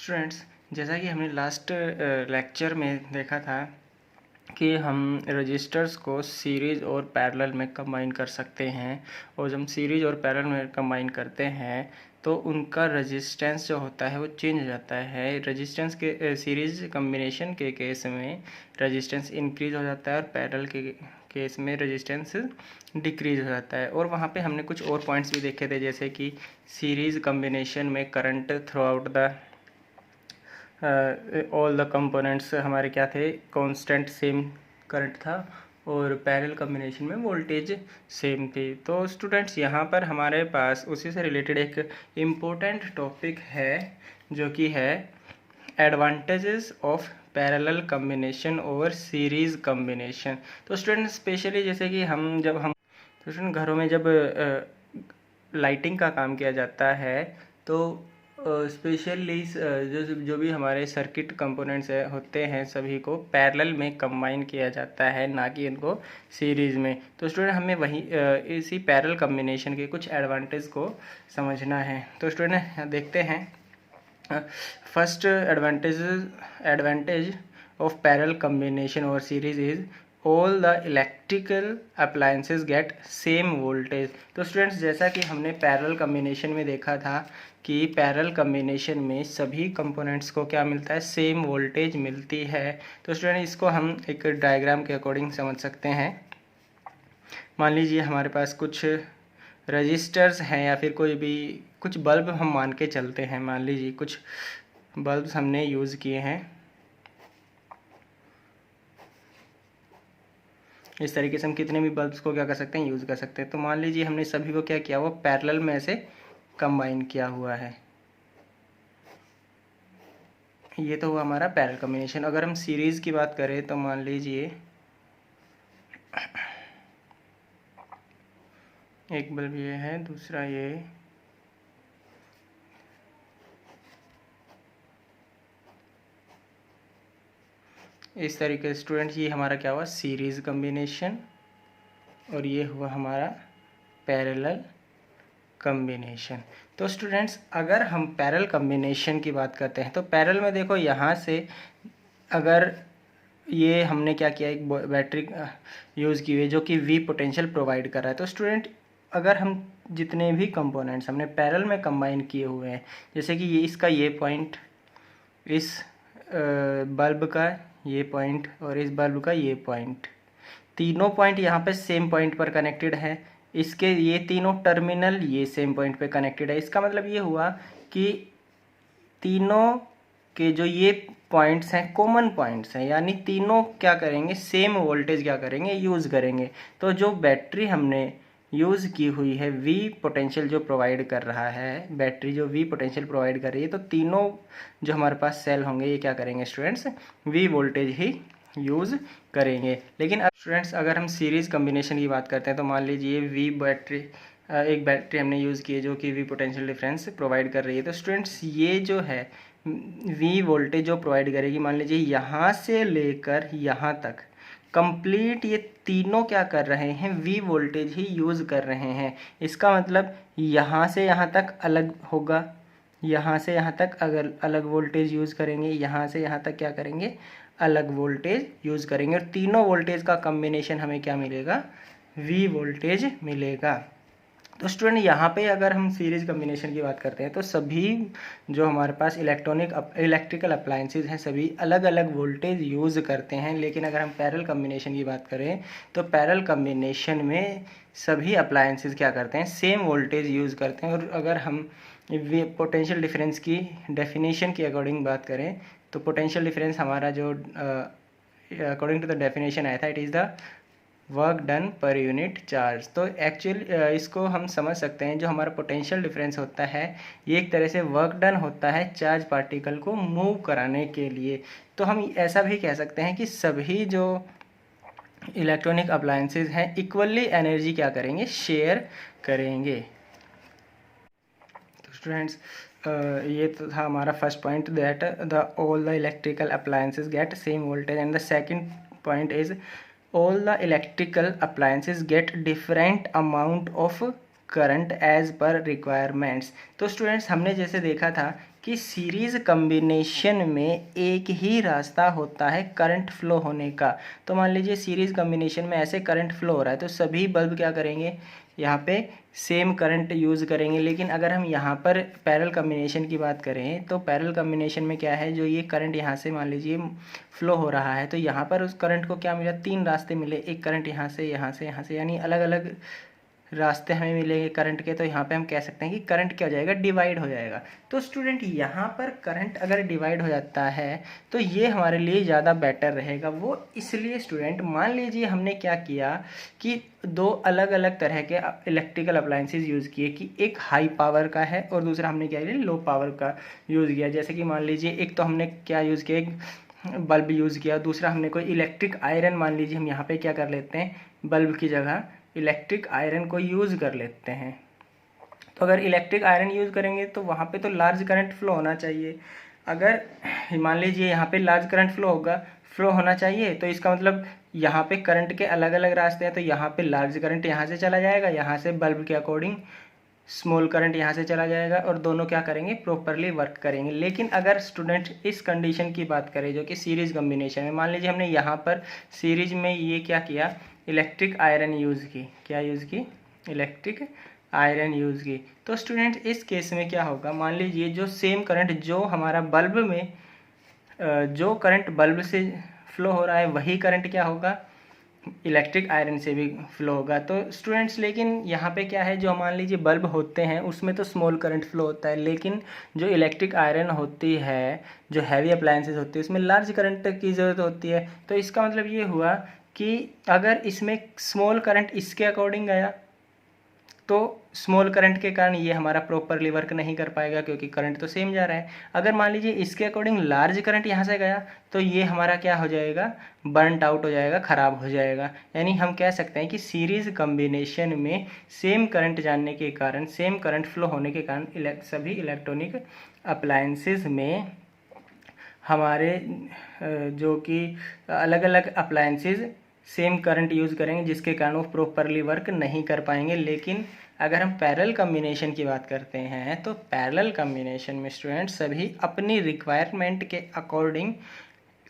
Students, जैसा कि हमने लास्ट लेक्चर में देखा था कि हम रजिस्टर्स को सीरीज़ और पैरेलल में कंबाइन कर सकते हैं। और जब हम सीरीज़ और पैरेलल में कंबाइन करते हैं तो उनका रेजिस्टेंस जो होता है वो चेंज हो जाता है। रेजिस्टेंस के सीरीज़ कम्बिनेशन के केस में रेजिस्टेंस इंक्रीज हो जाता है और पैरेलल के केस में रेजिस्टेंस डिक्रीज हो जाता है। और वहाँ पे हमने कुछ और पॉइंट्स भी देखे थे, जैसे कि सीरीज़ कम्बिनेशन में current through out the all the components हमारे क्या थे, कांस्टेंट सेम करंट था, और पैरेलल कॉम्बिनेशन में वोल्टेज सेम थी। तो स्टूडेंट्स, यहाँ पर हमारे पास उसी से रिलेटेड एक इम्पोर्टेंट टॉपिक है जो कि है advantages of parallel combination over series combination. तो स्टूडेंट, स्पेशली जैसे कि तो स्टूडेंट घरों में जब लाइटिंग का काम किया जाता है तो स्पेशली जो भी हमारे सर्किट कंपोनेंट्स होते हैं सभी को पैरेलल में कंबाइन किया जाता है, ना कि इनको सीरीज़ में। तो स्टूडेंट, हमें वही इसी पैरेलल कॉम्बिनेशन के कुछ एडवांटेज को समझना है। तो स्टूडेंट देखते हैं। First advantage of parallel combination और series is all the electrical appliances get same voltage. तो स्टूडेंट्स, जैसा कि हमने पैरेलल कॉम्बिनेशन में देखा था कि पैरेलल कॉम्बिनेशन में सभी कंपोनेंट्स को क्या मिलता है, सेम वोल्टेज मिलती है। तो स्टूडेंट, इसको हम एक डायग्राम के अकॉर्डिंग समझ सकते हैं। मान लीजिए हमारे पास कुछ रजिस्टर्स हैं या फिर कोई भी कुछ बल्ब हम मान के चलते हैं। मान लीजिए कुछ बल्ब्स हमने यूज़ किए हैं। इस तरीके से हम कितने भी बल्ब्स को क्या कर सकते हैं, यूज़ कर सकते हैं। तो मान लीजिए हमने सभी को क्या किया, वो पैरेलल में ऐसे कंबाइन किया हुआ है। ये तो हुआ हमारा पैरेलल कॉम्बिनेशन। अगर हम सीरीज़ की बात करें तो मान लीजिए एक बल्ब ये है, दूसरा ये, इस तरीके से स्टूडेंट ये हमारा क्या हुआ, सीरीज़ कॉम्बिनेशन, और ये हुआ हमारा पैरेलल कॉम्बिनेशन। तो स्टूडेंट्स, अगर हम पैरेलल कॉम्बिनेशन की बात करते हैं तो पैरेलल में देखो, यहाँ से अगर ये हमने क्या किया, एक बैटरी यूज़ की हुई जो कि वी पोटेंशियल प्रोवाइड कर रहा है। तो स्टूडेंट, अगर हम जितने भी कंपोनेंट्स हमने पैरेलल में कंबाइन किए हुए हैं, जैसे कि ये इसका ये पॉइंट, इस बल्ब का ये पॉइंट और इस बल्ब का ये पॉइंट, तीनों पॉइंट यहाँ पे सेम पॉइंट पर कनेक्टेड है। इसके ये तीनों टर्मिनल ये सेम पॉइंट पे कनेक्टेड है। इसका मतलब ये हुआ कि तीनों के जो ये पॉइंट्स हैं कॉमन पॉइंट्स हैं, यानी तीनों क्या करेंगे, सेम वोल्टेज क्या करेंगे, यूज़ करेंगे। तो जो बैटरी हमने यूज़ की हुई है, वी पोटेंशियल जो प्रोवाइड कर रहा है, बैटरी जो वी पोटेंशियल प्रोवाइड कर रही है, तो तीनों जो हमारे पास सेल होंगे ये क्या करेंगे स्टूडेंट्स, वी वोल्टेज ही यूज़ करेंगे। लेकिन अब स्टूडेंट्स, अगर हम सीरीज़ कॉम्बिनेशन की बात करते हैं तो मान लीजिए वी बैटरी, एक बैटरी हमने यूज़ की है जो कि वी पोटेंशियल डिफरेंस प्रोवाइड कर रही है। तो स्टूडेंट्स, ये जो है वी वोल्टेज जो प्रोवाइड करेगी, मान लीजिए यहाँ से लेकर यहाँ तक कंप्लीट ये तीनों क्या कर रहे हैं, वी वोल्टेज ही यूज़ कर रहे हैं। इसका मतलब यहाँ से यहाँ तक अलग होगा, यहाँ से यहाँ तक अगर अलग वोल्टेज यूज़ करेंगे, यहाँ से यहाँ तक क्या करेंगे, अलग वोल्टेज यूज़ करेंगे, और तीनों वोल्टेज का कॉम्बिनेशन हमें क्या मिलेगा, वी वोल्टेज मिलेगा। तो स्टूडेंट, यहाँ पे अगर हम सीरीज कॉम्बिनेशन की बात करते हैं तो सभी जो हमारे पास इलेक्ट्रिकल अप्लायंसेज हैं सभी अलग अलग वोल्टेज यूज़ करते हैं। लेकिन अगर हम पैरेलल कॉम्बिनेशन की बात करें तो पैरेलल कॉम्बिनेशन में सभी अप्लायंसेज क्या करते हैं, सेम वोल्टेज यूज़ करते हैं। और अगर हम पोटेंशियल डिफरेंस की डेफिनेशन की अकॉर्डिंग बात करें तो पोटेंशियल डिफरेंस हमारा जो अकॉर्डिंग टू द डेफिनेशन आया था, it is the work done per unit charge. तो एक्चुअल इसको हम समझ सकते हैं, जो हमारा पोटेंशियल डिफरेंस होता है ये एक तरह से वर्क डन होता है चार्ज पार्टिकल को मूव कराने के लिए। तो हम ऐसा भी कह सकते हैं कि सभी जो इलेक्ट्रॉनिक अप्लायंसेज हैं इक्वली एनर्जी क्या करेंगे, शेयर करेंगे। तो स्टूडेंट्स, ये तो था हमारा first point, that the all the electrical appliances get same voltage, and the second point is all the electrical appliances get different amount of current as per requirements. तो students, हमने जैसे देखा था कि सीरीज़ कम्बिनेशन में एक ही रास्ता होता है करंट फ्लो होने का। तो मान लीजिए सीरीज़ कम्बिनेशन में ऐसे करंट फ्लो हो रहा है तो सभी बल्ब क्या करेंगे, यहाँ पे सेम करंट यूज़ करेंगे। लेकिन अगर हम यहाँ पर पैरेलल कम्बिनेशन की बात करें तो पैरेलल कम्बिनेशन में क्या है, जो ये करंट यहाँ से मान लीजिए फ्लो हो रहा है तो यहाँ पर उस करंट को क्या मिला, 3 रास्ते मिले। एक करंट यहाँ से, यहाँ से, यहाँ से, यानी अलग अलग रास्ते हमें मिलेंगे करंट के। तो यहाँ पे हम कह सकते हैं कि करंट क्या हो जाएगा, डिवाइड हो जाएगा। तो स्टूडेंट यहाँ पर करंट अगर डिवाइड हो जाता है तो ये हमारे लिए ज़्यादा बेटर रहेगा। वो इसलिए स्टूडेंट, मान लीजिए हमने क्या किया कि 2 अलग अलग तरह के इलेक्ट्रिकल अप्लायंसेस यूज़ किए, कि एक हाई पावर का है और दूसरा हमने क्या किया, लो पावर का यूज़ किया। जैसे कि मान लीजिए एक तो हमने क्या यूज़ किया, एक बल्ब यूज़ किया, दूसरा हमने कोई इलेक्ट्रिक आयरन, मान लीजिए हम यहाँ पे क्या कर लेते हैं, बल्ब की जगह इलेक्ट्रिक आयरन को यूज़ कर लेते हैं। तो अगर इलेक्ट्रिक आयरन यूज़ करेंगे तो वहाँ पे तो लार्ज करंट फ्लो होना चाहिए। अगर मान लीजिए यहाँ पे लार्ज करंट फ्लो होना चाहिए तो इसका मतलब यहाँ पे करंट के अलग अलग रास्ते हैं। तो यहाँ पे लार्ज करंट यहाँ से चला जाएगा, यहाँ से बल्ब के अकॉर्डिंग स्मॉल करंट यहाँ से चला जाएगा और दोनों क्या करेंगे, प्रॉपरली वर्क करेंगे। लेकिन अगर स्टूडेंट इस कंडीशन की बात करें जो कि सीरीज़ कम्बिनेशन में, मान लीजिए हमने यहाँ पर सीरीज में ये क्या किया, इलेक्ट्रिक आयरन यूज़ की, क्या यूज़ की, इलेक्ट्रिक आयरन यूज़ की। तो स्टूडेंट इस केस में क्या होगा, मान लीजिए जो सेम करंट जो हमारा बल्ब में जो करंट बल्ब से फ्लो हो रहा है वही करंट क्या होगा, इलेक्ट्रिक आयरन से भी फ्लो होगा। तो स्टूडेंट्स लेकिन यहाँ पे क्या है, जो मान लीजिए बल्ब होते हैं उसमें तो स्मॉल करंट फ्लो होता है, लेकिन जो इलेक्ट्रिक आयरन होती है, जो हैवी अप्लायंसेस होती है, उसमें लार्ज करंट की ज़रूरत होती है। तो इसका मतलब ये हुआ कि अगर इसमें स्मॉल करंट इसके अकॉर्डिंग गया तो स्मॉल करंट के कारण ये हमारा प्रॉपरली वर्क नहीं कर पाएगा क्योंकि करंट तो सेम जा रहा है। अगर मान लीजिए इसके अकॉर्डिंग लार्ज करंट यहाँ से गया तो ये हमारा क्या हो जाएगा, बर्नट आउट हो जाएगा, ख़राब हो जाएगा। यानी हम कह सकते हैं कि सीरीज़ कम्बिनेशन में सेम करंट जानने के कारण, सेम करंट फ्लो होने के कारण सभी इलेक्ट्रॉनिक अप्लायंसेस में हमारे जो कि अलग अलग अप्लायंसेस सेम करंट यूज़ करेंगे जिसके कारण वो प्रॉपरली वर्क नहीं कर पाएंगे। लेकिन अगर हम पैरेलल कम्बिनेशन की बात करते हैं तो पैरेलल कम्बिनेशन में स्टूडेंट सभी अपनी रिक्वायरमेंट के अकॉर्डिंग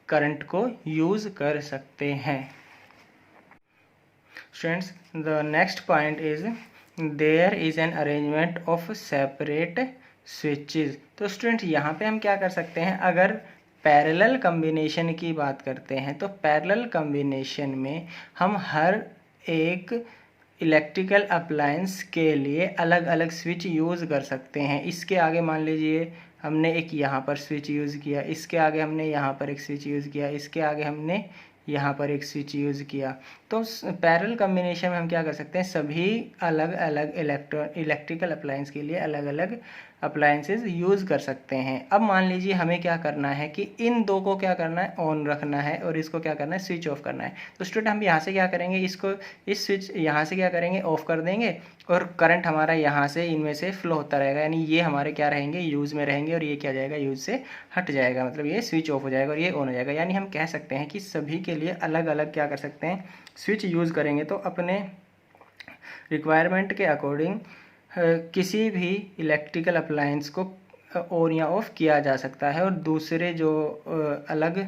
करंट को यूज़ कर सकते हैं। Students the next point is there is an arrangement of separate switches. तो स्टूडेंट यहाँ पे हम क्या कर सकते हैं, अगर पैरेलल कम्बिनेशन की बात करते हैं तो पैरेलल कम्बिनेशन में हम हर एक इलेक्ट्रिकल अप्लायंस के लिए अलग अलग स्विच यूज़ कर सकते हैं। इसके आगे मान लीजिए हमने एक यहाँ पर स्विच यूज़ किया, इसके आगे हमने यहाँ पर एक स्विच यूज़ किया, इसके आगे हमने यहाँ पर एक स्विच यूज़ किया। तो पैरेलल कम्बिनेशन में हम क्या कर सकते हैं, सभी अलग अलग इलेक्ट्रिकल अप्लायंस के लिए अलग अलग अप्लायंसेस यूज़ कर सकते हैं। अब मान लीजिए हमें क्या करना है कि इन दो को क्या करना है, ऑन रखना है और इसको क्या करना है, स्विच ऑफ करना है। तो स्टूडेंट हम यहाँ से क्या करेंगे, इसको इस स्विच यहाँ से क्या करेंगे, ऑफ कर देंगे और करंट हमारा यहाँ से इनमें से फ्लो होता रहेगा। यानी ये हमारे क्या रहेंगे, यूज़ में रहेंगे और ये क्या जाएगा, यूज़ से हट जाएगा, मतलब ये स्विच ऑफ हो जाएगा और ये ऑन हो जाएगा। यानी हम कह सकते हैं कि सभी के लिए अलग अलग क्या कर सकते हैं, स्विच यूज़ करेंगे। तो अपने रिक्वायरमेंट के अकॉर्डिंग किसी भी इलेक्ट्रिकल अप्लायंस को ऑन या ऑफ किया जा सकता है और दूसरे जो अलग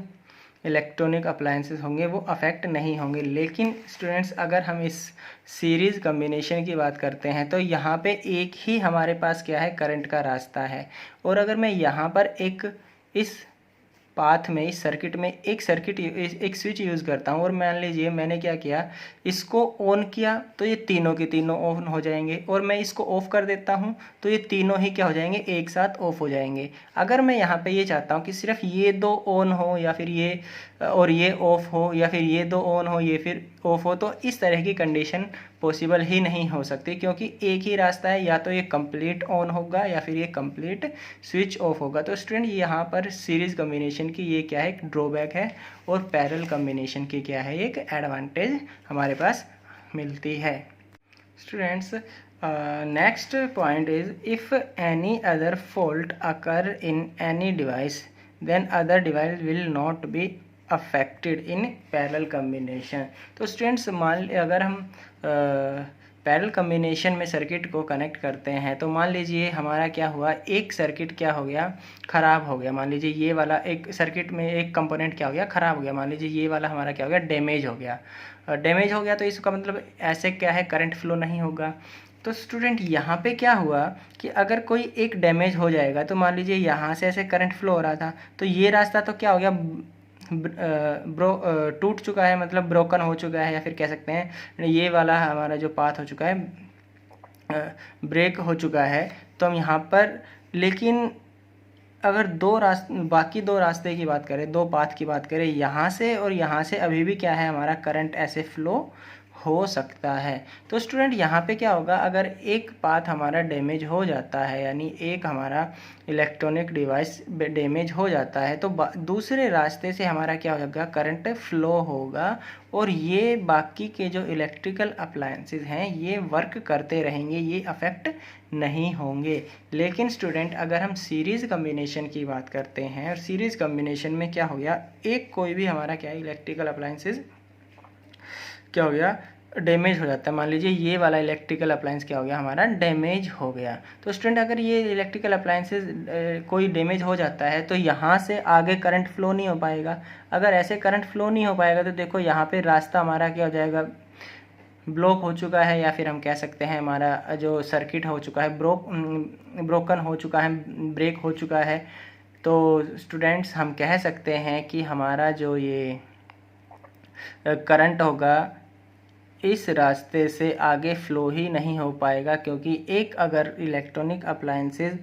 इलेक्ट्रॉनिक अप्लायंसेस होंगे वो अफेक्ट नहीं होंगे। लेकिन स्टूडेंट्स अगर हम इस सीरीज़ कम्बिनेशन की बात करते हैं तो यहाँ पे एक ही हमारे पास क्या है, करंट का रास्ता है। और अगर मैं यहाँ पर एक इस पाथ में, इस सर्किट में एक स्विच यूज़ करता हूँ और मान लीजिए मैंने क्या किया, इसको ऑन किया तो ये तीनों के तीनों ऑन हो जाएंगे और मैं इसको ऑफ़ कर देता हूँ तो ये तीनों ही क्या हो जाएंगे, एक साथ ऑफ हो जाएंगे। अगर मैं यहाँ पे ये चाहता हूँ कि सिर्फ ये दो ऑन हो या फिर ये और ये ऑफ हो या फिर ये दो ऑन हो ये फिर ऑफ हो, तो इस तरह की कंडीशन पॉसिबल ही नहीं हो सकती क्योंकि एक ही रास्ता है, या तो ये कंप्लीट ऑन होगा या फिर ये कंप्लीट स्विच ऑफ होगा। तो स्टूडेंट यहाँ पर सीरीज़ कम्बिनेशन की ये क्या है, एक ड्रॉबैक है और पैरेलल कम्बिनेशन की क्या है, एक एडवांटेज हमारे पास मिलती है। Students next point is if any other fault occur in any device then other device will not be affected in parallel combination. तो स्टूडेंट्स मान अगर हम पैरेलल कम्बिनेशन में सर्किट को कनेक्ट करते हैं तो मान लीजिए हमारा क्या हुआ, एक सर्किट क्या हो गया, ख़राब हो गया। मान लीजिए ये वाला एक सर्किट में एक कंपोनेंट क्या हो गया, ख़राब हो गया। मान लीजिए ये वाला हमारा क्या हो गया, डैमेज हो गया। डैमेज हो गया तो इसका मतलब ऐसे क्या है, करंट फ्लो नहीं होगा। तो स्टूडेंट यहाँ पे क्या हुआ कि अगर कोई एक डैमेज हो जाएगा तो मान लीजिए यहाँ से ऐसे करंट फ्लो हो रहा था तो ये रास्ता तो क्या हो गया, टूट चुका है, मतलब ब्रोकन हो चुका है, या फिर कह सकते हैं ये वाला हमारा जो पाथ हो चुका है, ब्रेक हो चुका है। तो हम यहाँ पर, लेकिन अगर बाकी दो रास्ते की बात करें, दो पाथ की बात करें, यहाँ से और यहाँ से अभी भी क्या है, हमारा करंट ऐसे फ्लो हो सकता है। तो स्टूडेंट यहाँ पे क्या होगा, अगर एक पाथ हमारा डैमेज हो जाता है, यानी एक हमारा इलेक्ट्रॉनिक डिवाइस डैमेज हो जाता है, तो दूसरे रास्ते से हमारा क्या होगा, करंट फ्लो होगा और ये बाकी के जो इलेक्ट्रिकल अप्लायंसेस हैं ये वर्क करते रहेंगे, ये अफेक्ट नहीं होंगे। लेकिन स्टूडेंट अगर हम सीरीज़ कम्बिनेशन की बात करते हैं, और सीरीज़ कम्बिनेशन में क्या हो गया, एक कोई भी हमारा क्या है इलेक्ट्रिकल अप्लायंसेस क्या हो गया, डैमेज हो जाता है। मान लीजिए ये वाला इलेक्ट्रिकल अप्लायंस क्या हो गया, हमारा डैमेज हो गया। तो स्टूडेंट अगर ये इलेक्ट्रिकल अप्लायंसेस कोई डैमेज हो जाता है तो यहाँ से आगे करंट फ्लो नहीं हो पाएगा। अगर ऐसे करंट फ्लो नहीं हो पाएगा तो देखो यहाँ पे रास्ता हमारा क्या हो जाएगा, ब्लॉक हो चुका है, या फिर हम कह सकते हैं हमारा जो सर्किट हो चुका है ब्रोकन हो चुका है, ब्रेक हो चुका है। तो स्टूडेंट्स हम कह सकते हैं कि हमारा जो ये करंट होगा इस रास्ते से आगे फ्लो ही नहीं हो पाएगा, क्योंकि एक अगर इलेक्ट्रॉनिक अप्लायंसेस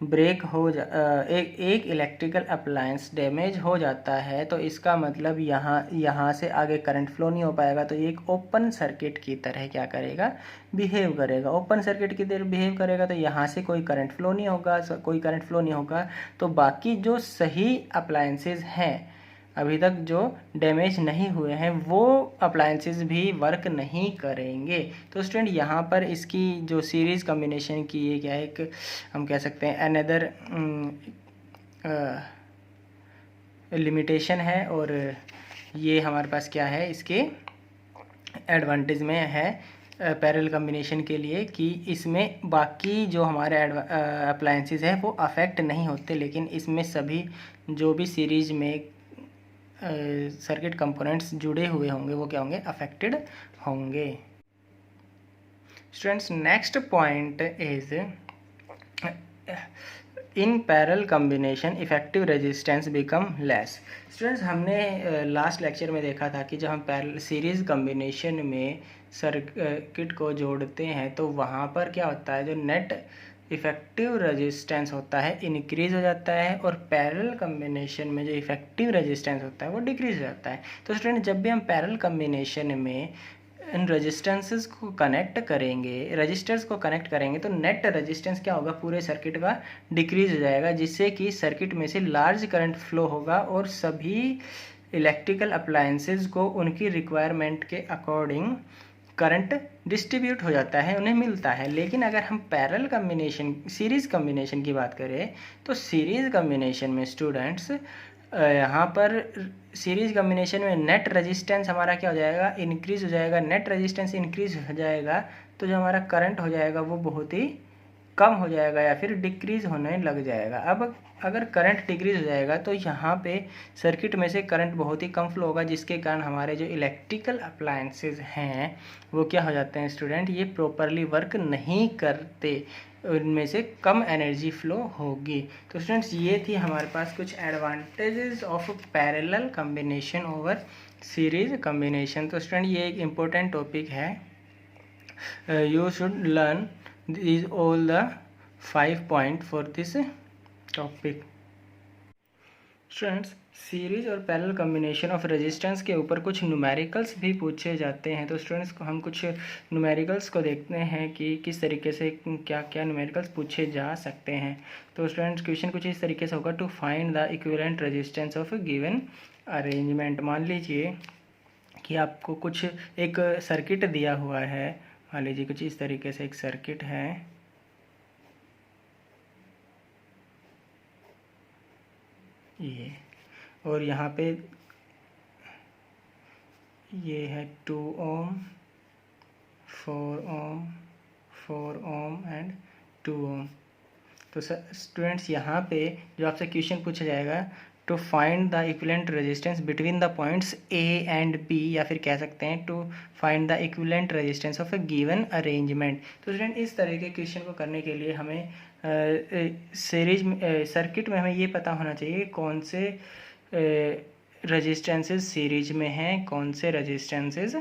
ब्रेक हो एक इलेक्ट्रिकल अप्लायंस डैमेज हो जाता है तो इसका मतलब यहाँ से आगे करंट फ्लो नहीं हो पाएगा। तो ये एक ओपन सर्किट की तरह क्या करेगा, बिहेव करेगा। ओपन सर्किट की तरह बिहेव करेगा तो यहाँ से कोई करंट फ्लो नहीं होगा, तो बाकी जो सही अप्लायंसेस हैं अभी तक जो डैमेज नहीं हुए हैं वो अप्लायंसेस भी वर्क नहीं करेंगे। तो स्टूडेंट यहाँ पर इसकी जो सीरीज़ कम्बिनेशन की ये क्या है, एक हम कह सकते हैं अनदर लिमिटेशन है, और ये हमारे पास क्या है, इसके एडवांटेज में है पैरेलल कम्बिनेशन के लिए कि इसमें बाकी जो हमारे अप्लायंसेस है वो अफेक्ट नहीं होते, लेकिन इसमें सभी जो भी सीरीज में सर्किट कंपोनेंट्स जुड़े हुए होंगे वो क्या होंगे, अफेक्टेड होंगे। Students next point is in parallel combination effective resistance become less. Students हमने लास्ट लेक्चर में देखा था कि जब हम पैरेलल सीरीज कम्बिनेशन में सर्किट को जोड़ते हैं तो वहाँ पर क्या होता है, जो नेट इफेक्टिव रेजिस्टेंस होता है इंक्रीज हो जाता है, और पैरेलल कम्बिनेशन में जो इफेक्टिव रेजिस्टेंस होता है वो डिक्रीज हो जाता है। तो स्टूडेंट जब भी हम पैरेलल कम्बिनेशन में इन रेजिस्टेंसेस को कनेक्ट करेंगे, रजिस्टर्स को कनेक्ट करेंगे तो नेट रेजिस्टेंस क्या होगा, पूरे सर्किट का डिक्रीज हो जाएगा, जिससे कि सर्किट में से लार्ज करंट फ्लो होगा और सभी इलेक्ट्रिकल अप्लायंसेस को उनकी रिक्वायरमेंट के अकॉर्डिंग करंट डिस्ट्रीब्यूट हो जाता है, उन्हें मिलता है। लेकिन अगर हम पैरेलल कम्बिनेशन सीरीज़ कम्बिनेशन की बात करें तो सीरीज़ कम्बिनेशन में स्टूडेंट्स यहाँ पर सीरीज़ कम्बिनेशन में नेट रेजिस्टेंस हमारा क्या हो जाएगा, इंक्रीज़ हो जाएगा। नेट रेजिस्टेंस इंक्रीज़ हो जाएगा तो जो हमारा करंट हो जाएगा वो बहुत ही कम हो जाएगा या फिर डिक्रीज़ होने लग जाएगा। अब अगर करंट डिक्रीज़ हो जाएगा तो यहाँ पे सर्किट में से करंट बहुत ही कम फ्लो होगा, जिसके कारण हमारे जो इलेक्ट्रिकल अप्लायंसेस हैं वो क्या हो जाते हैं स्टूडेंट, ये प्रॉपरली वर्क नहीं करते, उनमें से कम एनर्जी फ्लो होगी। तो स्टूडेंट्स ये थी हमारे पास कुछ advantages of parallel combination over series combination. तो स्टूडेंट ये एक इम्पोर्टेंट टॉपिक है, you should learn these all the 5 point for this topic। Students series और पैरेलल कम्बिनेशन ऑफ रेजिस्टेंस के ऊपर कुछ न्यूमेरिकल्स भी पूछे जाते हैं। तो स्टूडेंट्स को हम कुछ न्यूमेरिकल्स को देखते हैं कि किस तरीके से क्या क्या न्यूमेरिकल्स पूछे जा सकते हैं। तो स्टूडेंट्स क्वेश्चन कुछ इस तरीके से होगा, to find the equivalent resistance of given arrangement. मान लीजिए कि आपको कुछ एक सर्किट दिया हुआ है, मान लीजिए कुछ इस तरीके से एक सर्किट है, ये, और यहाँ पे ये है 2 ओम, 4 ओम एंड 2 ओम। तो स्टूडेंट्स यहाँ पे जो आपसे क्वेश्चन पूछा जाएगा, to find the equivalent resistance between the points A and B, या फिर कह सकते हैं to find the equivalent resistance of a given arrangement. तो स्टूडेंट इस तरह के क्वेश्चन को करने के लिए हमें सीरीज सर्किट में हमें ये पता होना चाहिए कौन से रेजिस्टेंसेस सीरीज में हैं, कौन से रेजिस्टेंसेस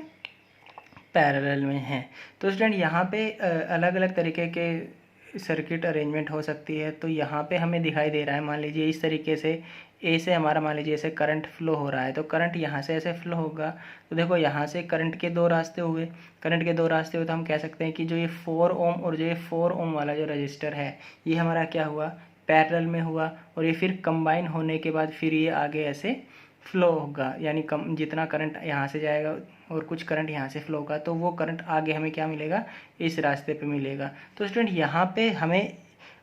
पैरेलल में हैं। तो स्टूडेंट यहाँ पे अलग अलग तरीके के सर्किट अरेंजमेंट हो सकती है। तो यहाँ पे हमें दिखाई दे रहा है, मान लीजिए इस तरीके से ए से हमारा मान लीजिए ऐसे करंट फ्लो हो रहा है, तो करंट यहाँ से ऐसे फ्लो होगा। तो देखो यहाँ से करंट के दो रास्ते हुए, करंट के दो रास्ते हुए, तो हम कह सकते हैं कि जो ये 4 ओम और जो ये 4 ओम वाला जो रजिस्टर है, ये हमारा क्या हुआ, पैरेलल में हुआ, और ये फिर कंबाइन होने के बाद फिर ये आगे ऐसे फ्लो होगा, यानी कम जितना करंट यहाँ से जाएगा और कुछ करंट यहाँ से फ्लो होगा, तो वो करंट आगे हमें क्या मिलेगा, इस रास्ते पे मिलेगा। तो स्टूडेंट यहाँ पे हमें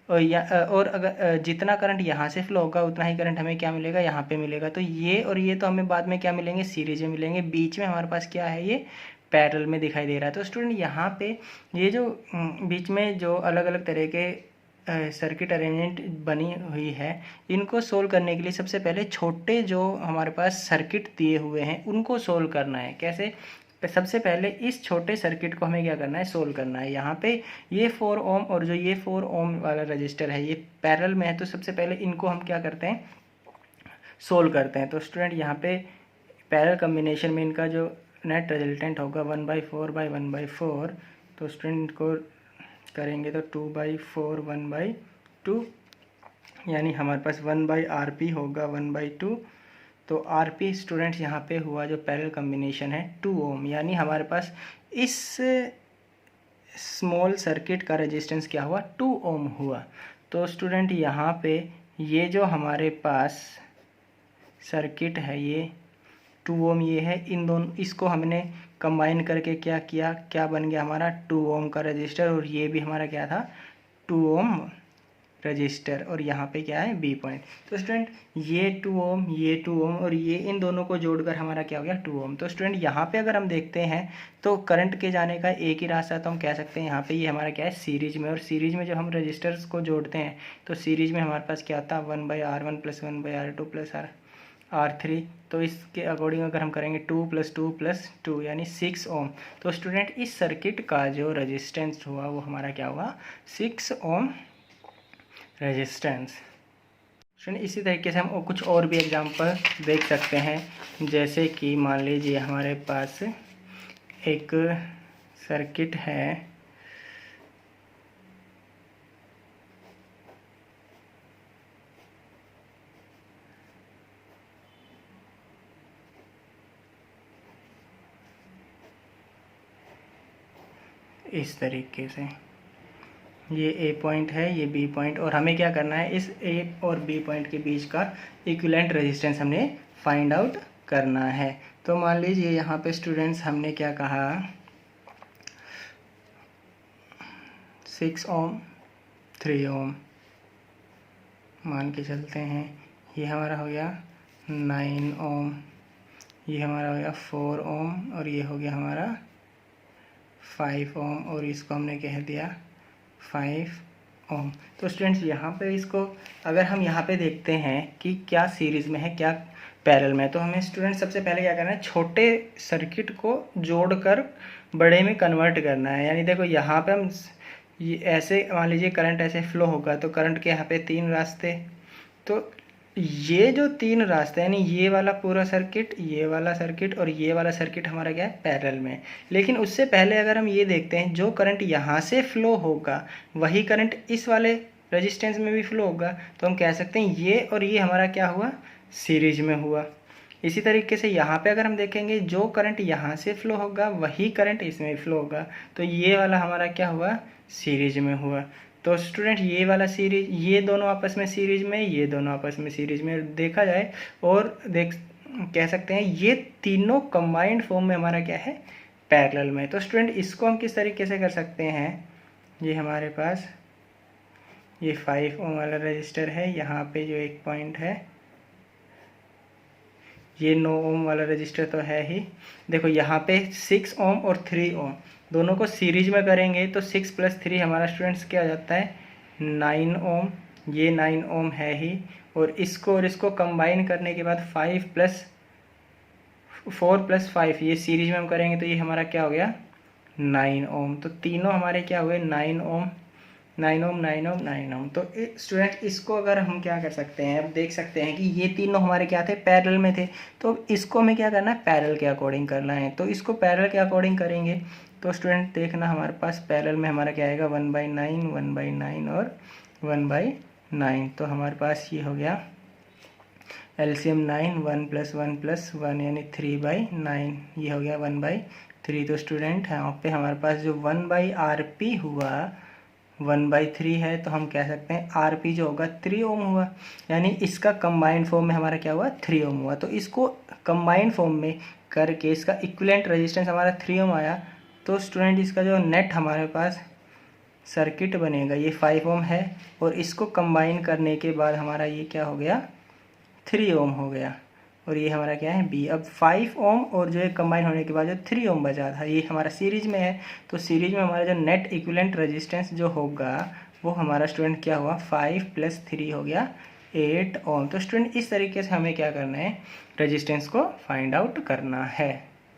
और अगर जितना करंट यहाँ से फ्लो होगा उतना ही करंट हमें क्या मिलेगा, यहाँ पे मिलेगा। तो ये और ये तो हमें बाद में क्या मिलेंगे, सीरीज में मिलेंगे। बीच में हमारे पास क्या है, ये पैरेलल में दिखाई दे रहा है। तो स्टूडेंट यहाँ पे ये जो बीच में जो अलग अलग तरह के सर्किट अरेंजमेंट बनी हुई है, इनको सोल्व करने के लिए सबसे पहले छोटे जो हमारे पास सर्किट दिए हुए हैं उनको सोल्व करना है। कैसे, सबसे पहले इस छोटे सर्किट को हमें क्या करना है, सोल्व करना है। यहाँ पे ये 4 ओम और जो ये 4 ओम वाला रजिस्टर है ये पैरेलल में है, तो सबसे पहले इनको हम क्या करते हैं, सोल्व करते हैं। तो स्टूडेंट यहाँ पे पैरेलल कम्बिनेशन में इनका जो नेट रिजल्टेंट होगा 1/4/1/4, तो स्टूडेंट को करेंगे तो 2/4 1/2, यानी हमारे पास 1/RP होगा 1/2। तो RP स्टूडेंट्स यहाँ पे हुआ जो पैरेलल कम्बिनेशन है 2 ओम, यानी हमारे पास इस स्मॉल सर्किट का रेजिस्टेंस क्या हुआ, 2 ओम हुआ। तो स्टूडेंट यहाँ पे ये जो हमारे पास सर्किट है ये 2 ओम ये है, इन दोनों इसको हमने कंबाइन करके क्या किया, क्या बन गया हमारा 2 ओम का रजिस्टर, और ये भी हमारा क्या था 2 ओम रजिस्टर, और यहाँ पे क्या है बी पॉइंट। तो स्टूडेंट ये 2 ओम, ये 2 ओम और ये इन दोनों को जोड़कर हमारा क्या हो गया 2 ओम। तो स्टूडेंट यहाँ पे अगर हम देखते हैं तो करंट के जाने का एक ही रास्ता, तो हम कह सकते हैं यहाँ पे ये हमारा क्या है सीरीज में, और सीरीज में जब हम रजिस्टर्स को जोड़ते हैं तो सीरीज में हमारे पास क्या आता है 1/R1 + 1/R2 + R3। तो इसके अकॉर्डिंग अगर हम करेंगे 2 + 2 + 2 यानी 6 ओम। तो स्टूडेंट इस सर्किट का जो रेजिस्टेंस हुआ वो हमारा क्या हुआ, 6 ओम रेजिस्टेंस। स्टूडेंट इसी तरीके से हम कुछ और भी एग्जांपल देख सकते हैं, जैसे कि मान लीजिए हमारे पास एक सर्किट है, इस तरीके से ये ए पॉइंट है, ये बी पॉइंट, और हमें क्या करना है, इस ए और बी पॉइंट के बीच का इक्विवेलेंट रेजिस्टेंस हमने फाइंड आउट करना है। तो मान लीजिए यहाँ पे स्टूडेंट्स हमने क्या कहा, 6 ओम 3 ओम मान के चलते हैं, ये हमारा हो गया 9 ओम, ये हमारा हो गया 4 ओम, और ये हो गया हमारा 5 ओम, और इसको हमने कह दिया 5 ओम। तो स्टूडेंट्स यहाँ पे इसको अगर हम यहाँ पे देखते हैं कि क्या सीरीज़ में है क्या पैरेलल में, तो हमें स्टूडेंट सबसे पहले क्या करना है, छोटे सर्किट को जोड़कर बड़े में कन्वर्ट करना है। यानी देखो यहाँ पे हम ये ऐसे मान लीजिए करंट ऐसे फ्लो होगा, तो करंट के यहाँ पे 3 रास्ते, तो ये जो 3 रास्ते यानी ये वाला पूरा सर्किट, ये वाला सर्किट और ये वाला सर्किट हमारा क्या है पैरेलल में। लेकिन उससे पहले अगर हम ये देखते हैं, जो करंट यहाँ से फ्लो होगा वही करंट इस वाले रेजिस्टेंस में भी फ्लो होगा, तो हम कह सकते हैं ये और ये हमारा क्या हुआ, सीरीज में हुआ। इसी तरीके से यहाँ पे अगर हम देखेंगे, जो करंट यहाँ से फ्लो होगा वही करंट इसमें फ्लो होगा, तो ये वाला हमारा क्या हुआ, सीरीज में हुआ। तो स्टूडेंट ये वाला सीरीज, ये दोनों आपस में सीरीज में, ये दोनों आपस में सीरीज में देखा जाए, और कह सकते हैं ये तीनों कंबाइंड फॉर्म में हमारा क्या है, पैरेलल में। तो स्टूडेंट इसको हम किस तरीके से कर सकते हैं, ये हमारे पास ये 5 ओम वाला रजिस्टर है, यहाँ पे जो एक पॉइंट है, ये 9 ओम वाला रजिस्टर तो है ही। देखो यहाँ पे 6 ओम और 3 ओम दोनों को सीरीज में करेंगे तो 6 + 3 हमारा स्टूडेंट्स क्या आ जाता है 9 ओम, ये 9 ओम है ही, और इसको कंबाइन करने के बाद 4 + 5 ये सीरीज में हम करेंगे तो ये हमारा क्या हो गया 9 ओम। तो तीनों हमारे क्या हुए 9 ओम 9 ओम 9 ओम 9 ओम। तो स्टूडेंट इसको अगर हम क्या कर सकते हैं, अब देख सकते हैं कि ये तीनों हमारे क्या थे पैरेलल में थे, तो इसको हमें क्या करना है पैरेलल के अकॉर्डिंग करना है। तो इसको पैरेलल के अकॉर्डिंग करेंगे तो स्टूडेंट देखना हमारे पास पैरेलल में हमारा क्या आएगा 1/9 1/9 और 1/9। तो हमारे पास ये हो गया एलसीएम 9 1 + 1 + 1 यानी 3/9, ये हो गया 1/3। तो स्टूडेंट यहाँ पे हमारे पास जो 1/RP हुआ 1/3 है, तो हम कह सकते हैं RP जो होगा 3 ओम हुआ, यानी इसका कंबाइंड फॉर्म में हमारा क्या हुआ 3 ओम हुआ। तो इसको कंबाइंड फॉर्म में करके इसका इक्विवेलेंट रेजिस्टेंस हमारा 3 ओम आया। तो स्टूडेंट इसका जो नेट हमारे पास सर्किट बनेगा ये 5 ओम है, और इसको कंबाइन करने के बाद हमारा ये क्या हो गया 3 ओम हो गया, और ये हमारा क्या है बी। अब 5 ओम और जो है कंबाइन होने के बाद जो 3 ओम बचा था ये हमारा सीरीज में है, तो सीरीज में हमारा जो नेट इक्विवेलेंट रेजिस्टेंस जो होगा वो हमारा स्टूडेंट क्या हुआ 5 + 3 हो गया 8 ओम। तो स्टूडेंट इस तरीके से हमें क्या करना है रेजिस्टेंस को फाइंड आउट करना है।